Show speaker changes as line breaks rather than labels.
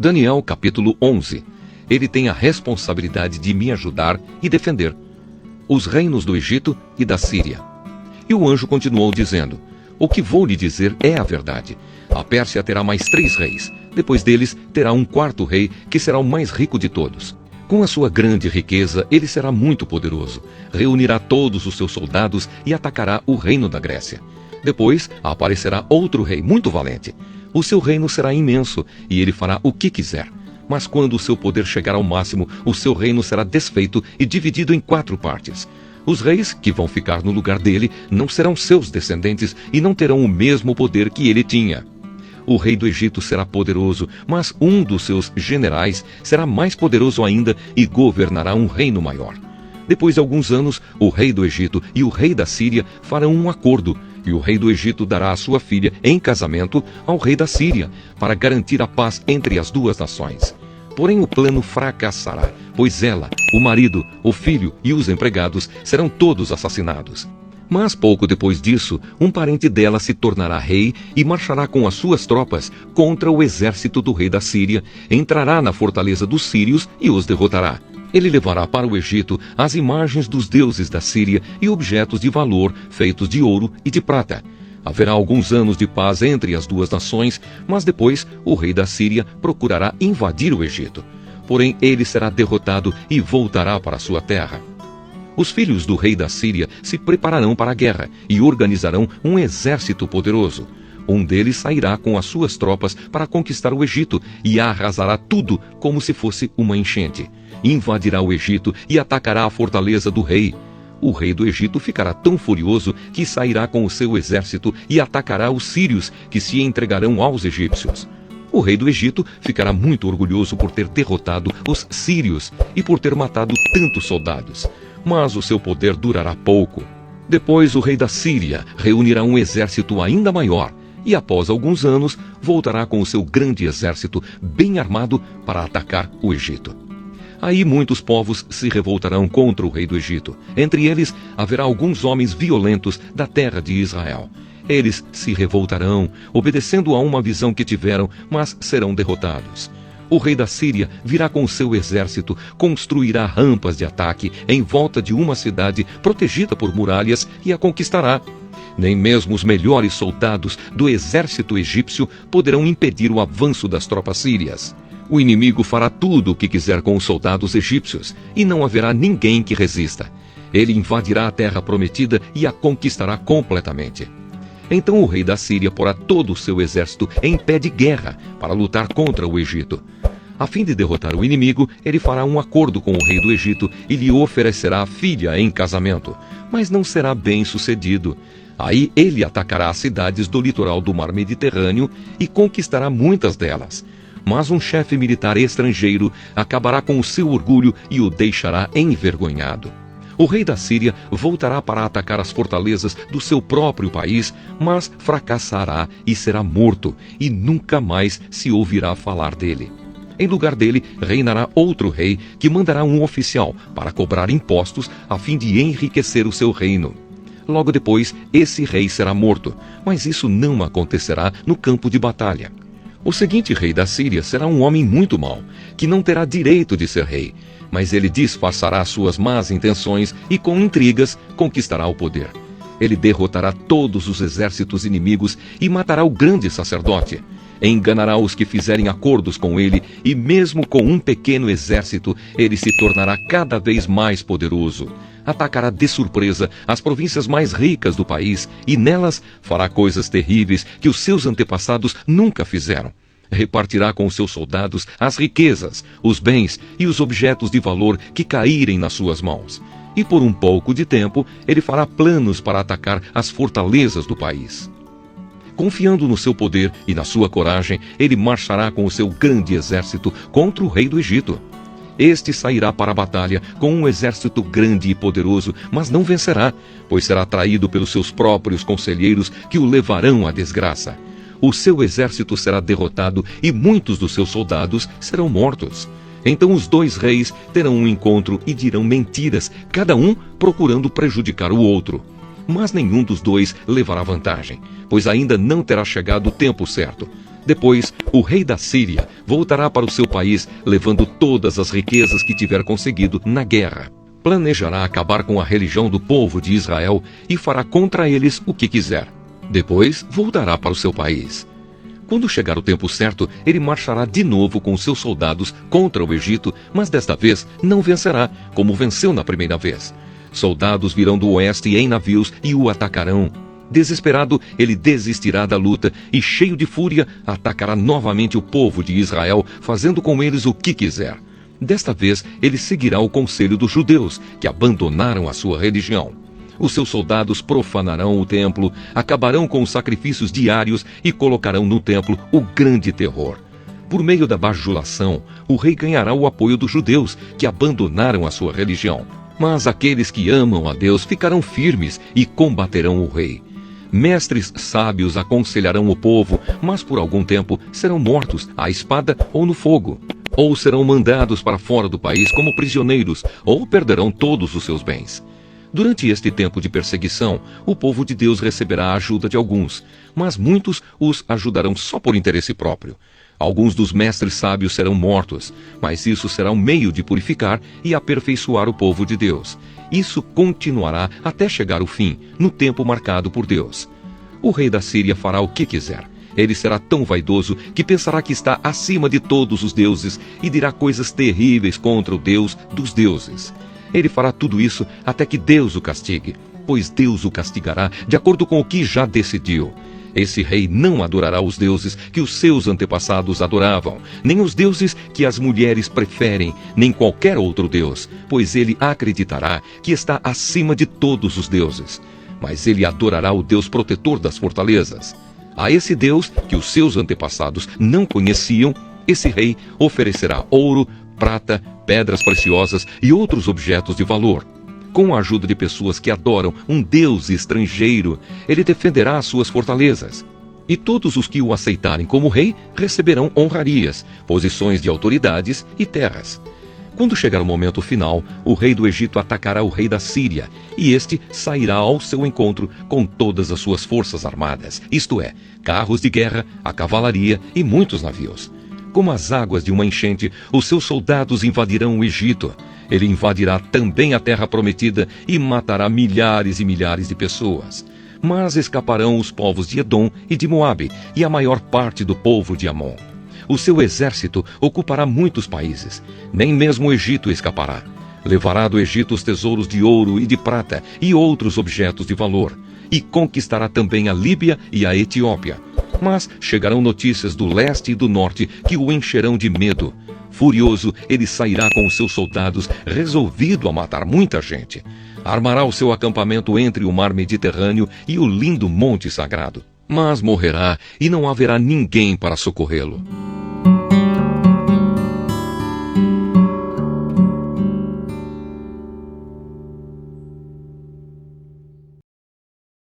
Daniel capítulo 11. Ele tem a responsabilidade de me ajudar e defender os reinos do Egito e da Síria. E o anjo continuou dizendo: o que vou lhe dizer é a verdade. A Pérsia terá mais 3 reis. Depois deles terá um 4º rei, que será o mais rico de todos. Com a sua grande riqueza, ele será muito poderoso. Reunirá todos os seus soldados e atacará o reino da Grécia. Depois aparecerá outro rei muito valente. O seu reino será imenso e ele fará o que quiser. Mas quando o seu poder chegar ao máximo, o seu reino será desfeito e dividido em 4 partes. Os reis que vão ficar no lugar dele não serão seus descendentes e não terão o mesmo poder que ele tinha. O rei do Egito será poderoso, mas um dos seus generais será mais poderoso ainda e governará um reino maior. Depois de alguns anos, o rei do Egito e o rei da Síria farão um acordo, e o rei do Egito dará a sua filha em casamento ao rei da Síria, para garantir a paz entre as 2 nações. Porém o plano fracassará, pois ela, o marido, o filho e os empregados serão todos assassinados. Mas pouco depois disso, um parente dela se tornará rei e marchará com as suas tropas contra o exército do rei da Síria, entrará na fortaleza dos sírios e os derrotará. Ele levará para o Egito as imagens dos deuses da Síria e objetos de valor feitos de ouro e de prata. Haverá alguns anos de paz entre as 2 nações, mas depois o rei da Síria procurará invadir o Egito. Porém ele será derrotado e voltará para sua terra. Os filhos do rei da Síria se prepararão para a guerra e organizarão um exército poderoso. Um deles sairá com as suas tropas para conquistar o Egito e arrasará tudo como se fosse uma enchente. Invadirá o Egito e atacará a fortaleza do rei. O rei do Egito ficará tão furioso que sairá com o seu exército e atacará os sírios, que se entregarão aos egípcios. O rei do Egito ficará muito orgulhoso por ter derrotado os sírios e por ter matado tantos soldados. Mas o seu poder durará pouco. Depois o rei da Síria reunirá um exército ainda maior e após alguns anos voltará com o seu grande exército bem armado para atacar o Egito. Aí muitos povos se revoltarão contra o rei do Egito. Entre eles haverá alguns homens violentos da terra de Israel. Eles se revoltarão, obedecendo a uma visão que tiveram, mas serão derrotados. O rei da Síria virá com o seu exército, construirá rampas de ataque em volta de uma cidade protegida por muralhas e a conquistará. Nem mesmo os melhores soldados do exército egípcio poderão impedir o avanço das tropas sírias. O inimigo fará tudo o que quiser com os soldados egípcios, e não haverá ninguém que resista. Ele invadirá a terra prometida e a conquistará completamente. Então o rei da Síria porá todo o seu exército em pé de guerra para lutar contra o Egito. A fim de derrotar o inimigo, ele fará um acordo com o rei do Egito e lhe oferecerá a filha em casamento, mas não será bem sucedido. Aí ele atacará as cidades do litoral do mar Mediterrâneo e conquistará muitas delas. Mas um chefe militar estrangeiro acabará com o seu orgulho e o deixará envergonhado. O rei da Síria voltará para atacar as fortalezas do seu próprio país, mas fracassará e será morto, e nunca mais se ouvirá falar dele. Em lugar dele, reinará outro rei que mandará um oficial para cobrar impostos a fim de enriquecer o seu reino. Logo depois, esse rei será morto, mas isso não acontecerá no campo de batalha. O seguinte rei da Síria será um homem muito mau, que não terá direito de ser rei, mas ele disfarçará suas más intenções e com intrigas conquistará o poder. Ele derrotará todos os exércitos inimigos e matará o grande sacerdote. Enganará os que fizerem acordos com ele e mesmo com um pequeno exército, ele se tornará cada vez mais poderoso. Atacará de surpresa as províncias mais ricas do país e nelas fará coisas terríveis que os seus antepassados nunca fizeram. Repartirá com os seus soldados as riquezas, os bens e os objetos de valor que caírem nas suas mãos. E por um pouco de tempo, ele fará planos para atacar as fortalezas do país. Confiando no seu poder e na sua coragem, ele marchará com o seu grande exército contra o rei do Egito. Este sairá para a batalha com um exército grande e poderoso, mas não vencerá, pois será traído pelos seus próprios conselheiros que o levarão à desgraça. O seu exército será derrotado e muitos dos seus soldados serão mortos. Então os 2 reis terão um encontro e dirão mentiras, cada um procurando prejudicar o outro. Mas nenhum dos 2 levará vantagem, pois ainda não terá chegado o tempo certo. Depois, o rei da Síria voltará para o seu país, levando todas as riquezas que tiver conseguido na guerra. Planejará acabar com a religião do povo de Israel e fará contra eles o que quiser. Depois, voltará para o seu país. Quando chegar o tempo certo, ele marchará de novo com seus soldados contra o Egito, mas desta vez não vencerá, como venceu na primeira vez. Soldados virão do oeste em navios e o atacarão. Desesperado, ele desistirá da luta e, cheio de fúria, atacará novamente o povo de Israel, fazendo com eles o que quiser. Desta vez, ele seguirá o conselho dos judeus, que abandonaram a sua religião. Os seus soldados profanarão o templo, acabarão com os sacrifícios diários e colocarão no templo o grande terror. Por meio da bajulação, o rei ganhará o apoio dos judeus, que abandonaram a sua religião. Mas aqueles que amam a Deus ficarão firmes e combaterão o rei. Mestres sábios aconselharão o povo, mas por algum tempo serão mortos à espada ou no fogo. Ou serão mandados para fora do país como prisioneiros, ou perderão todos os seus bens. Durante este tempo de perseguição, o povo de Deus receberá a ajuda de alguns, mas muitos os ajudarão só por interesse próprio. Alguns dos mestres sábios serão mortos, mas isso será um meio de purificar e aperfeiçoar o povo de Deus. Isso continuará até chegar o fim, no tempo marcado por Deus. O rei da Síria fará o que quiser. Ele será tão vaidoso que pensará que está acima de todos os deuses e dirá coisas terríveis contra o Deus dos deuses. Ele fará tudo isso até que Deus o castigue, pois Deus o castigará de acordo com o que já decidiu. Esse rei não adorará os deuses que os seus antepassados adoravam, nem os deuses que as mulheres preferem, nem qualquer outro deus, pois ele acreditará que está acima de todos os deuses. Mas ele adorará o Deus protetor das fortalezas. A esse Deus que os seus antepassados não conheciam, esse rei oferecerá ouro, prata, pedras preciosas e outros objetos de valor. Com a ajuda de pessoas que adoram um Deus estrangeiro, ele defenderá as suas fortalezas. E todos os que o aceitarem como rei receberão honrarias, posições de autoridades e terras. Quando chegar o momento final, o rei do Egito atacará o rei da Síria, e este sairá ao seu encontro com todas as suas forças armadas, isto é, carros de guerra, a cavalaria e muitos navios. Como as águas de uma enchente, os seus soldados invadirão o Egito. Ele invadirá também a terra prometida e matará milhares e milhares de pessoas. Mas escaparão os povos de Edom e de Moabe e a maior parte do povo de Amon. O seu exército ocupará muitos países. Nem mesmo o Egito escapará. Levará do Egito os tesouros de ouro e de prata e outros objetos de valor. E conquistará também a Líbia e a Etiópia. Mas chegarão notícias do leste e do norte que o encherão de medo. Furioso, ele sairá com os seus soldados, resolvido a matar muita gente. Armará o seu acampamento entre o mar Mediterrâneo e o lindo Monte Sagrado. Mas morrerá e não haverá ninguém para socorrê-lo.